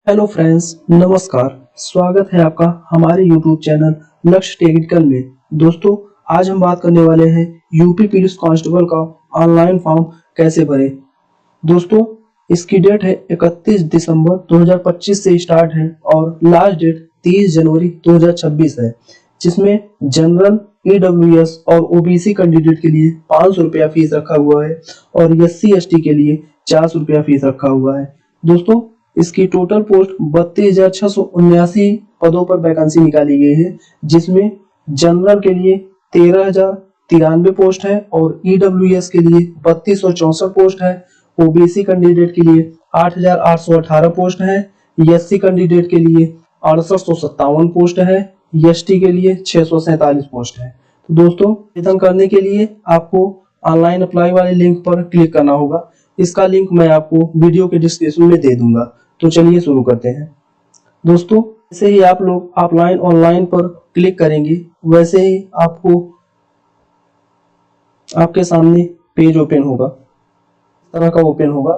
Hello friends, नमस्कार। स्वागत है आपका हमारे यूट्यूब चैनल लक्ष्य टेक्निकल में। दोस्तों, आज हम बात करने वाले हैं यूपी पुलिस कांस्टेबल का ऑनलाइन फॉर्म कैसे भरें। दोस्तों, इसकी डेट है 31 दिसंबर 2025 से स्टार्ट है और लास्ट डेट 30 जनवरी 2026 है, जिसमें जनरल, ईडब्ल्यूएस और ओबीसी कैंडिडेट के लिए 500 रुपया फीस रखा हुआ है और एससी एसटी के लिए 400 रुपया फीस रखा हुआ है। दोस्तों, इसकी टोटल पोस्ट 32,679 पदों पर वैकेंसी निकाली गई है, जिसमें जनरल के लिए 13,093 पोस्ट है और ईडब्ल्यूएस के लिए 3264 पोस्ट है, ओबीसी कैंडिडेट के लिए 8,818 पोस्ट है, एससी कैंडिडेट के लिए 6857 पोस्ट है, एसटी के लिए 647 पोस्ट है। तो दोस्तों, आवेदन करने के लिए आपको ऑनलाइन अप्लाई वाले लिंक पर क्लिक करना होगा। इसका लिंक मैं आपको वीडियो के डिस्क्रिप्शन में दे दूंगा। तो चलिए शुरू करते हैं। दोस्तों, जैसे ही आप लोग ऑफलाइन ऑनलाइन पर क्लिक करेंगे, वैसे ही आपको आपके सामने पेज ओपन होगा, इस तरह का ओपन होगा।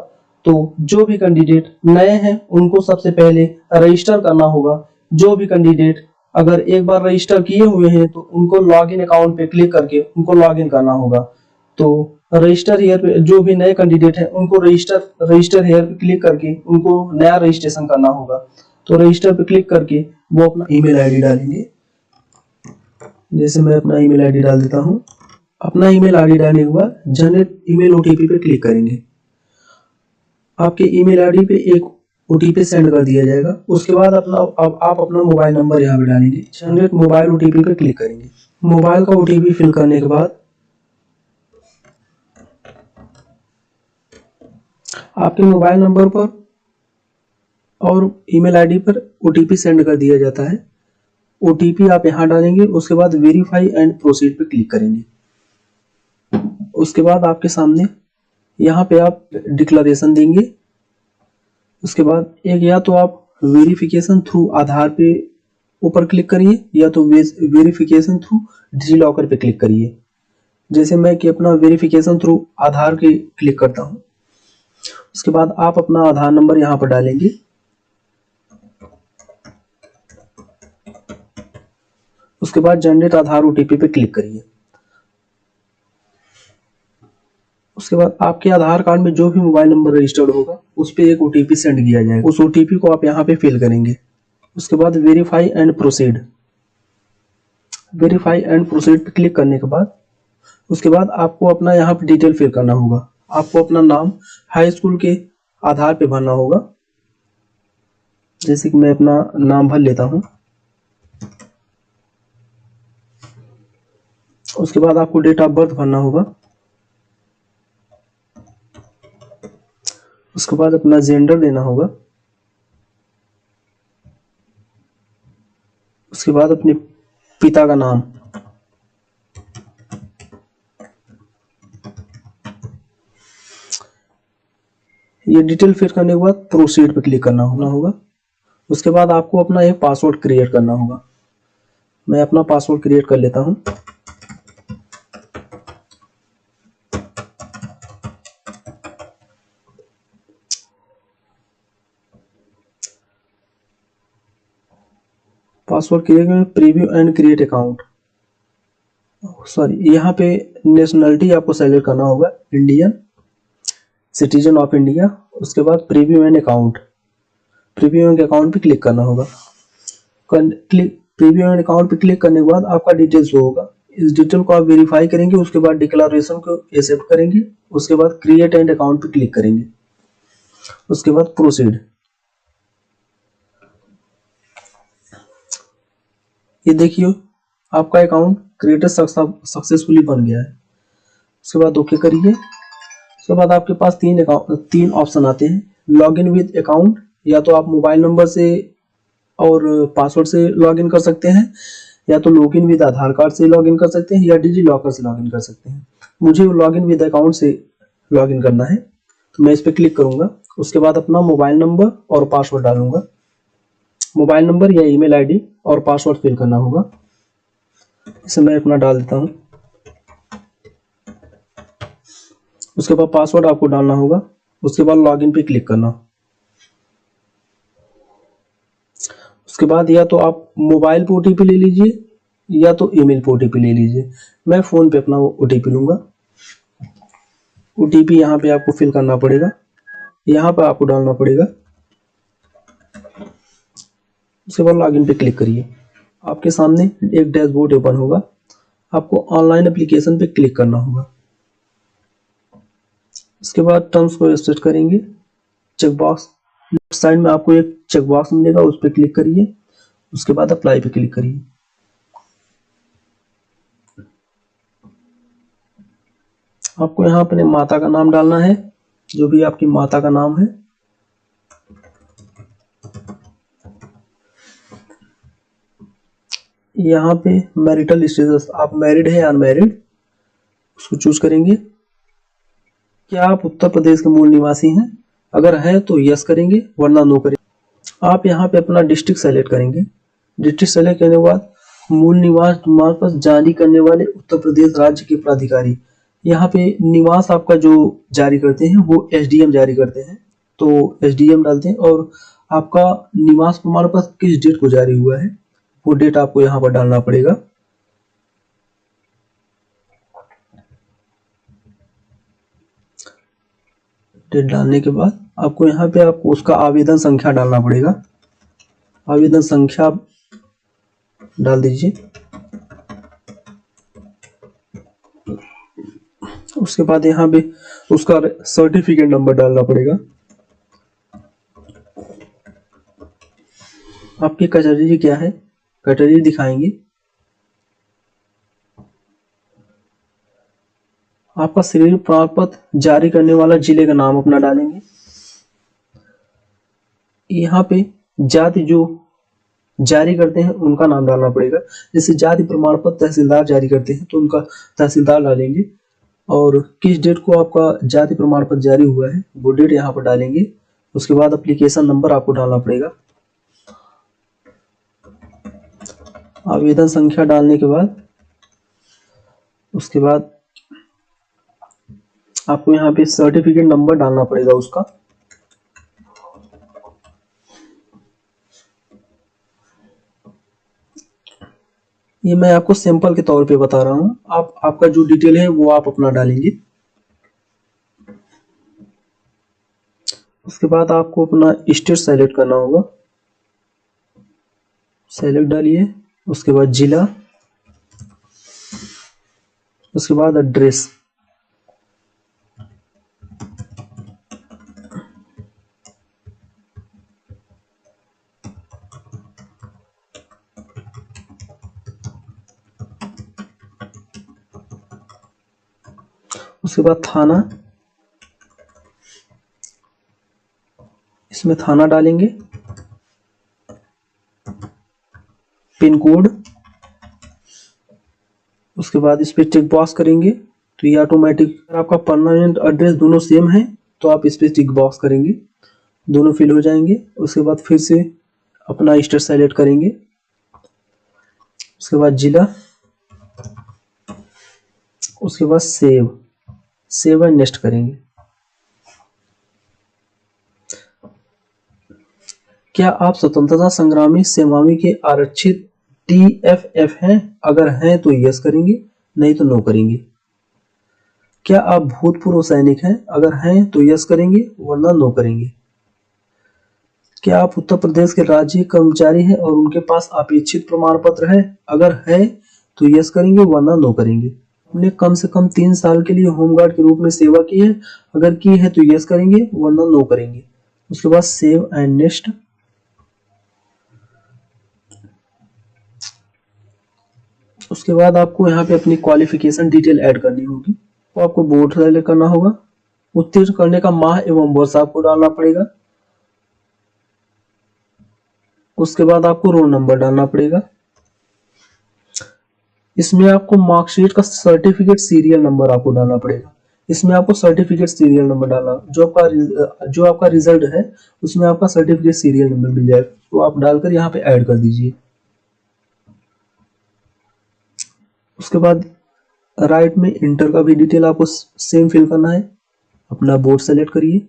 तो जो भी कैंडिडेट नए हैं उनको सबसे पहले रजिस्टर करना होगा। जो भी कैंडिडेट अगर एक बार रजिस्टर किए हुए हैं तो उनको लॉगिन अकाउंट पे क्लिक करके उनको लॉगिन करना होगा। तो रजिस्टर हियर पे जो भी नए कैंडिडेट हैं उनको रजिस्टर हियर पे क्लिक करके उनको नया रजिस्ट्रेशन करना होगा। तो रजिस्टर पे क्लिक करके वो अपना ईमेल आईडी डालेंगे। जैसे मैं अपना ईमेल आईडी डाल देता हूँ। अपना ईमेल आईडी डालने के बाद जनरेट ईमेल ओटीपी पे क्लिक करेंगे। आपके ईमेल आईडी पे एक ओटीपी सेंड कर दिया जाएगा। उसके बाद आप अपना मोबाइल नंबर यहाँ पे डालेंगे। जनरेट मोबाइल ओटीपी पे क्लिक करेंगे। मोबाइल का ओटीपी फिल करने के बाद आपके मोबाइल नंबर पर और ईमेल आईडी पर ओटीपी सेंड कर दिया जाता है। ओटीपी आप यहाँ डालेंगे। उसके बाद वेरीफाई एंड प्रोसीड पे क्लिक करेंगे। उसके बाद आपके सामने यहाँ पे आप डिक्लेरेशन देंगे। उसके बाद एक या तो आप वेरिफिकेशन थ्रू आधार पे ऊपर क्लिक करिए या तो वेरिफिकेशन थ्रू डिजी लॉकर पे क्लिक करिए। जैसे मैं कि अपना वेरिफिकेशन थ्रू आधार के क्लिक करता हूँ। उसके बाद आप अपना आधार नंबर यहाँ पर डालेंगे। उसके बाद जनरेट आधार ओटीपी पे क्लिक करिए। उसके बाद आपके आधार कार्ड में जो भी मोबाइल नंबर रजिस्टर्ड होगा उस पे एक ओटीपी सेंड किया जाएगा। उस ओटीपी को आप यहाँ पे फिल करेंगे। उसके बाद वेरीफाई एंड प्रोसीड पे क्लिक करने के बाद उसके बाद आपको अपना यहाँ पे डिटेल फिल करना होगा। आपको अपना नाम हाई स्कूल के आधार पे भरना होगा। जैसे कि मैं अपना नाम भर लेता हूँ। उसके बाद आपको डेट ऑफ बर्थ भरना होगा। उसके बाद अपना जेंडर देना होगा। उसके बाद अपने पिता का नाम, ये डिटेल फिल करने के बाद प्रोसीड पे क्लिक करना होगा। उसके बाद आपको अपना एक पासवर्ड क्रिएट करना होगा। मैं अपना पासवर्ड क्रिएट कर लेता हूँ। पासवर्ड क्रिएट करें, preview and create account. Sorry, यहाँ पे नेशनलिटी आपको सेलेक्ट करना होगा, इंडियन, सिटीजन ऑफ इंडिया। उसके बाद प्रीव्यू एंड अकाउंट पे क्लिक करना होगा। प्रीव्यू एंड अकाउंट पे क्लिक करने के बाद आपका डिटेल्स होगा। इस डिटेल को आप वेरीफाई करेंगे। उसके बाद डिक्लेरेशन को एक्सेप्ट करेंगे। उसके बाद क्रिएट एंड अकाउंट पे क्लिक करेंगे। उसके बाद प्रोसीड। ये देखिए, आपका अकाउंट क्रिएटेड सक्सेसफुली बन गया है। उसके बाद ओके करिए। उसके बाद आपके पास तीन ऑप्शन आते हैं। लॉगिन विद अकाउंट, या तो आप मोबाइल नंबर से और पासवर्ड से लॉगिन कर सकते हैं, या तो लॉगिन विद आधार कार्ड से लॉगिन कर सकते हैं, या डिजी लॉकर से लॉगिन कर सकते हैं। मुझे लॉगिन विद अकाउंट से लॉगिन करना है, तो मैं इस पर क्लिक करूंगा। उसके बाद अपना मोबाइल नंबर और पासवर्ड डालूंगा। मोबाइल नंबर या ईमेल आईडी और पासवर्ड फिल करना होगा। इसे मैं अपना डाल देता हूँ। उसके बाद पासवर्ड आपको डालना होगा। उसके बाद लॉगिन पे क्लिक करना। उसके बाद या तो आप मोबाइल पे ओटीपी ले लीजिए या तो ईमेल पे ओटीपी ले लीजिए। मैं फ़ोन पे अपना ओटीपी लूँगा। ओटीपी यहाँ पे आपको फिल करना पड़ेगा, यहाँ पर आपको डालना पड़ेगा। उसके बाद लॉगिन पे क्लिक करिए। आपके सामने एक डैशबोर्ड ओपन होगा। आपको ऑनलाइन एप्लीकेशन पे क्लिक करना होगा। इसके बाद टर्म्स को सेट करेंगे। चेक बॉक्स लेफ्ट साइड में आपको एक चेक बॉक्स मिलेगा, उस पर क्लिक करिए। उसके बाद अप्लाई पे क्लिक करिए। आपको यहाँ अपने माता का नाम डालना है, जो भी आपकी माता का नाम है। यहाँ पे मैरिटल स्टेटस, आप मैरिड है या अनमैरिड, उसको चूज करेंगे। क्या आप उत्तर प्रदेश के मूल निवासी हैं? अगर है तो यस करेंगे, वरना नो करेंगे। आप यहाँ पे अपना डिस्ट्रिक्ट सेलेक्ट करेंगे। डिस्ट्रिक्ट सेलेक्ट करने के बाद मूल निवास प्रमाण पत्र जारी करने वाले उत्तर प्रदेश राज्य के प्राधिकारी, यहाँ पे निवास आपका जो जारी करते हैं वो एसडीएम जारी करते हैं, तो एसडीएम डालते हैं। और आपका निवास प्रमाण पत्र किस डेट को जारी हुआ है वो डेट आपको यहाँ पर डालना पड़ेगा। डेट डालने के बाद आपको यहाँ पे आपको उसका आवेदन संख्या डालना पड़ेगा। आवेदन संख्या डाल दीजिए। उसके बाद यहाँ पे उसका सर्टिफिकेट नंबर डालना पड़ेगा। आपकी कैटेगरी क्या है, कैटेगरी दिखाएंगे। आपका श्रेणी प्रमाण पत्र जारी करने वाला जिले का नाम अपना डालेंगे। यहाँ पे जाति जो जारी करते हैं उनका नाम डालना पड़ेगा। जैसे जाति प्रमाण पत्र तहसीलदार जारी करते हैं तो उनका तहसीलदार डालेंगे, और किस डेट को आपका जाति प्रमाण पत्र जारी हुआ है वो डेट यहाँ पर डालेंगे। उसके बाद एप्लीकेशन नंबर आपको डालना पड़ेगा। आवेदन संख्या डालने के बाद उसके बाद आपको यहाँ पे सर्टिफिकेट नंबर डालना पड़ेगा उसका। ये मैं आपको सैंपल के तौर पे बता रहा हूँ, आपका जो डिटेल है वो आप अपना डालेंगे। उसके बाद आपको अपना स्टेट सेलेक्ट करना होगा, सेलेक्ट डालिए। उसके बाद जिला, उसके बाद एड्रेस। उसके बाद थाना, इसमें थाना डालेंगे। पिन कोड, उसके बाद इस पे टिक बॉक्स करेंगे तो ये ऑटोमेटिक, अगर आपका परमानेंट एड्रेस दोनों सेम है तो आप इस पे टिक बॉक्स करेंगे, दोनों फिल हो जाएंगे। उसके बाद फिर से अपना स्टेट सेलेक्ट करेंगे। उसके बाद जिला, उसके बाद सेव एंड नेक्स्ट करेंगे। क्या आप स्वतंत्रता संग्रामी सेनानी के आरक्षित टीएफएफ हैं? अगर हैं तो यस करेंगे, नहीं तो नो करेंगे। क्या आप भूतपूर्व सैनिक हैं? अगर हैं तो यस करेंगे, वरना नो करेंगे। क्या आप उत्तर प्रदेश के राज्य कर्मचारी हैं और उनके पास अपेक्षित प्रमाण पत्र है? अगर है तो यस करेंगे, वरना नो करेंगे। आपने कम से कम 3 साल के लिए होमगार्ड के रूप में सेवा की है? अगर की है तो यस करेंगे, वरना नो करेंगे। उसके बाद सेव एंड नेक्स्ट। उसके बाद आपको यहाँ पे अपनी क्वालिफिकेशन डिटेल ऐड करनी होगी। तो आपको बोर्ड सेलेक्ट करना होगा। उत्तीर्ण करने का माह एवं वर्ष आपको डालना पड़ेगा। उसके बाद आपको रोल नंबर डालना पड़ेगा। इसमें आपको मार्कशीट का सर्टिफिकेट सीरियल नंबर आपको डालना पड़ेगा। इसमें आपको सर्टिफिकेट सीरियल नंबर डालना, जो आपका रिजल्ट है उसमें आपका सर्टिफिकेट सीरियल नंबर मिल जाएगा, तो आप डालकर यहाँ पे ऐड कर दीजिए। उसके बाद राइट में इंटर का भी डिटेल आपको सेम फिल करना है। अपना बोर्ड सेलेक्ट करिए।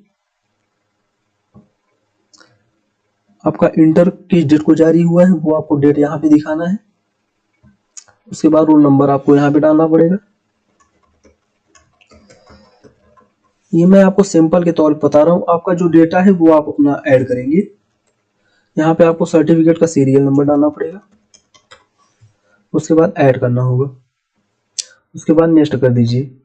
आपका इंटर किस डेट को जारी हुआ है वो आपको डेट यहाँ पे दिखाना है। उसके बाद रोल नंबर आपको यहाँ पे डालना पड़ेगा। ये मैं आपको सैंपल के तौर पर बता रहा हूँ, आपका जो डेटा है वो आप अपना ऐड करेंगे। यहाँ पे आपको सर्टिफिकेट का सीरियल नंबर डालना पड़ेगा, उसके बाद ऐड करना होगा, उसके बाद नेक्स्ट कर दीजिए।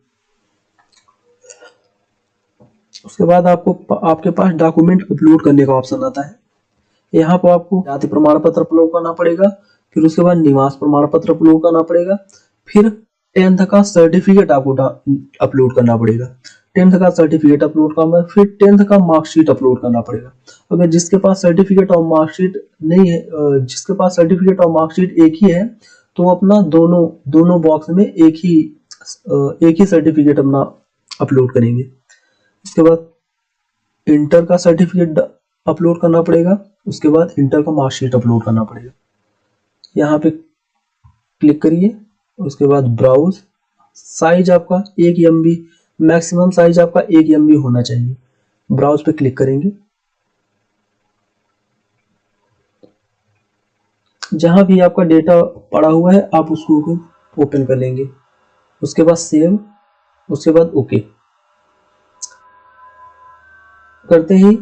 उसके बाद आपको आपके पास डॉक्यूमेंट अपलोड करने का ऑप्शन आता है। यहाँ पर आपको जाति प्रमाण पत्र अपलोड करना पड़ेगा, फिर उसके बाद निवास प्रमाण पत्र अपलोड करना पड़ेगा, फिर 10th का सर्टिफिकेट आपको अपलोड करना पड़ेगा। 10th का सर्टिफिकेट अपलोड करना, फिर 10th का मार्कशीट अपलोड करना पड़ेगा। अगर जिसके पास सर्टिफिकेट और मार्कशीट नहीं है, जिसके पास सर्टिफिकेट और मार्कशीट एक ही है, तो अपना दोनों बॉक्स में एक ही सर्टिफिकेट अपना अपलोड करेंगे। उसके बाद इंटर का सर्टिफिकेट अपलोड करना पड़ेगा, उसके बाद इंटर का मार्कशीट अपलोड करना पड़ेगा। यहाँ पे क्लिक करिए, उसके बाद ब्राउज। साइज आपका 1 MB, मैक्सिमम साइज आपका 1 MB होना चाहिए। ब्राउज पे क्लिक करेंगे, जहां भी आपका डेटा पड़ा हुआ है आप उसको ओपन कर लेंगे। उसके बाद सेव, उसके बाद ओके करते ही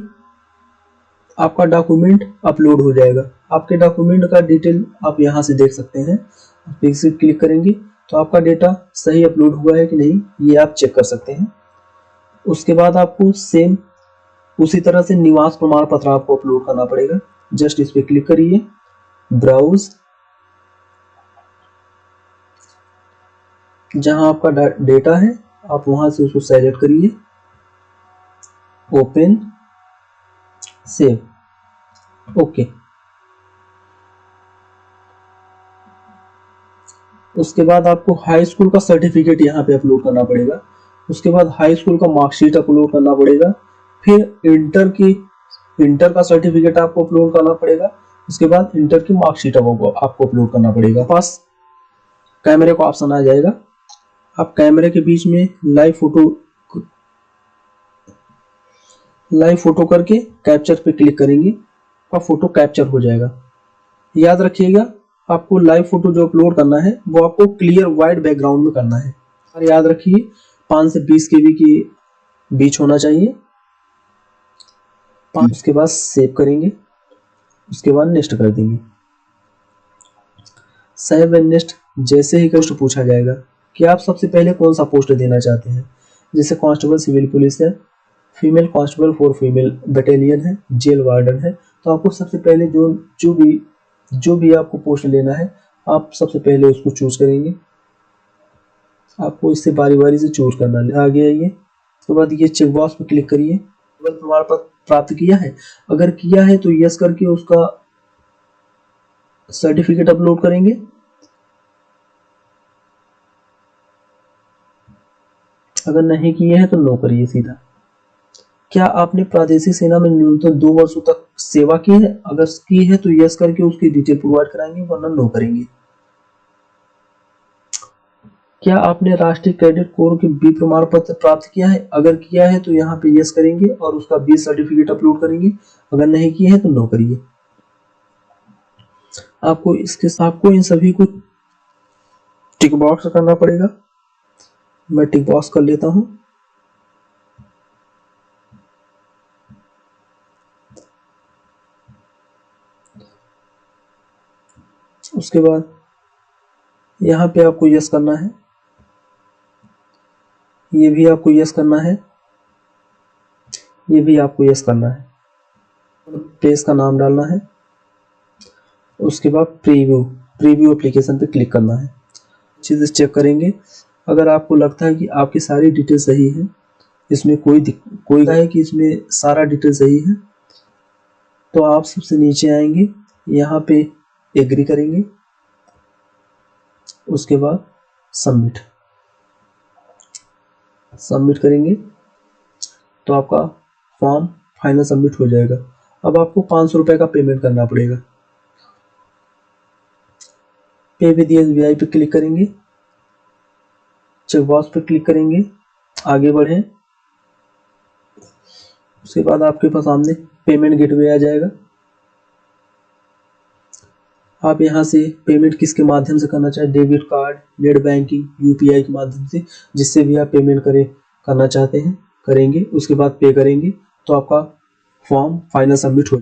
आपका डॉक्यूमेंट अपलोड हो जाएगा। आपके डॉक्यूमेंट का डिटेल आप यहाँ से देख सकते हैं। इसे क्लिक करेंगे तो आपका डेटा सही अपलोड हुआ है कि नहीं ये आप चेक कर सकते हैं। उसके बाद आपको सेम उसी तरह से निवास प्रमाण पत्र आपको अपलोड करना पड़ेगा। जस्ट इस पे क्लिक करिए, ब्राउज, जहां आपका डेटा है आप वहां से उसको सेलेक्ट करिए, ओपन, सेव, ओके। उसके बाद आपको हाई स्कूल का सर्टिफिकेट यहाँ पे अपलोड करना पड़ेगा। उसके बाद हाई स्कूल का मार्कशीट अपलोड करना पड़ेगा। फिर इंटर का सर्टिफिकेट आपको अपलोड करना पड़ेगा। उसके बाद इंटर की मार्कशीट आपको अपलोड करना पड़ेगा। पास कैमरे का ऑप्शन आ जाएगा, आप कैमरे के बीच में लाइव फोटो करके कैप्चर पे क्लिक करेंगे, आपका फोटो कैप्चर हो जाएगा। याद रखिएगा, आपको लाइव फोटो जो अपलोड करना है वो आपको क्लियर वाइट बैकग्राउंड में करना है। और याद रखिए 5 से 20 KB के बीच होना चाहिए। उसके बाद सेव करेंगे, उसके बाद नेक्स्ट कर देंगे। सेव एंड नेक्स्ट जैसे ही पोस्ट पूछा जाएगा कि आप सबसे पहले कौन सा पोस्ट देना चाहते हैं, जैसे कांस्टेबल सिविल पुलिस है, female constable for female battalion है, जेल वार्डन है, तो आपको सबसे पहले जो भी आपको पोस्ट लेना है आप सबसे पहले उसको चूज करेंगे। आपको इससे बारी बारी से चूज करना है। आगे आइए, उसके बाद ये चेक बॉक्स पे क्लिक करिए, प्रमाण पत्र प्राप्त किया है, अगर किया है तो यस करके उसका सर्टिफिकेट अपलोड करेंगे। अगर नहीं किए हैं तो नो करिए सीधा। क्या आपने प्रादेशिक सेना में न्यूनतम 2 वर्षों तक सेवा की है, अगर की है तो यस करके उसकी डिटेल प्रोवाइड कराएंगे, वरना नो करेंगे। क्या आपने राष्ट्रीय कैडेट कोर के बी प्रमाण पत्र प्राप्त किया है, अगर किया है तो यहाँ पे यस करेंगे और उसका बी सर्टिफिकेट अपलोड करेंगे, अगर नहीं किए हैं तो नो करिए। आपको इन सभी को टिक बॉक्स करना पड़ेगा। मैं टिक बॉक्स कर लेता हूं। उसके बाद यहाँ पे आपको यस करना है, ये भी आपको यस करना है, ये भी आपको यस करना है। प्लेस का नाम डालना है, उसके बाद प्रीव्यू एप्लीकेशन पे क्लिक करना है। चीज़ें चेक करेंगे, अगर आपको लगता है कि आपकी सारी डिटेल सही है, इसमें कोई है कि इसमें सारा डिटेल सही है, तो आप सबसे नीचे आएंगे, यहाँ पे एग्री करेंगे, उसके बाद सबमिट करेंगे तो आपका फॉर्म फाइनल सबमिट हो जाएगा। अब आपको 500 रुपए का पेमेंट करना पड़ेगा। पे विद SBI पे क्लिक करेंगे, चेकबॉक्स पे क्लिक करेंगे, आगे बढ़े, उसके बाद आपके पास सामने पेमेंट गेटवे आ जाएगा। आप यहाँ से पेमेंट किसके माध्यम से करना चाहे, debit card, net banking, UPI के माध्यम से, जिससे भी आप पेमेंट करना चाहते हैं करेंगे। उसके बाद पे करेंगे तो आपका फॉर्म फाइनल सबमिट हो